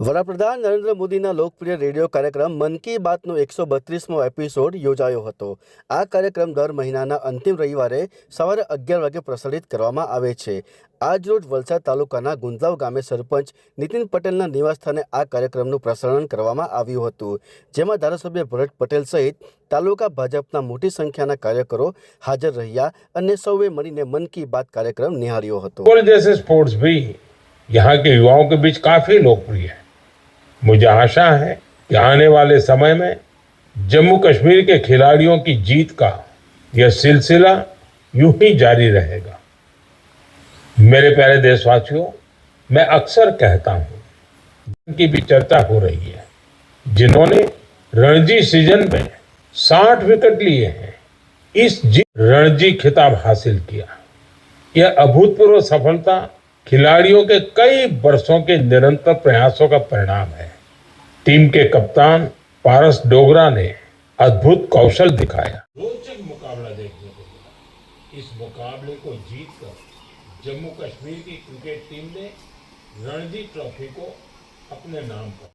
વડાપ્રધાન નરેન્દ્ર મોદીના લોકપ્રિય રેડિયો કાર્યક્રમ મન કી બાતનો 132મો એપિસોડ યોજાયો હતો। આ કાર્યક્રમ દર મહિનાના અંતિમ રવિવારે સવારે 11 વાગે પ્રસારિત કરવામાં આવે છે। આજરોજ વલસાડ તાલુકાના ગુંદલાવ ગામે સરપંચ નીતિન પટેલના નિવાસસ્થાને આ કાર્યક્રમનું પ્રસારણ કરવામાં આવ્યું હતું, જેમાં ધારાસભ્ય ભરત પટેલ સહિત તાલુકા ભાજપના મોટી સંખ્યાના કાર્યકરો હાજર રહ્યા અને સૌએ મળીને મન કી બાત કાર્યક્રમ નિહાળ્યો હતો। जैसे स्पोर्ट्स भी यहाँ के युवाओं के बीच काफी लोकप्रिय है। मुझे आशा है कि आने वाले समय में जम्मू कश्मीर के खिलाड़ियों की जीत का यह सिलसिला यूं ही जारी रहेगा। मेरे प्यारे देशवासियों, मैं अक्सर कहता हूं की भी चर्चा हो रही है, जिन्होंने रणजी सीजन में 60 विकेट लिए हैं, इस रणजी खिताब हासिल किया। यह अभूतपूर्व सफलता खिलाड़ियों के कई वर्षों के निरंतर प्रयासों का परिणाम है। टीम के कप्तान पारस डोगरा ने अद्भुत कौशल दिखाया। रोचक मुकाबला देखने को मिला। इस मुकाबले को जीतकर जम्मू कश्मीर की क्रिकेट टीम ने रणजी ट्रॉफी को अपने नाम पर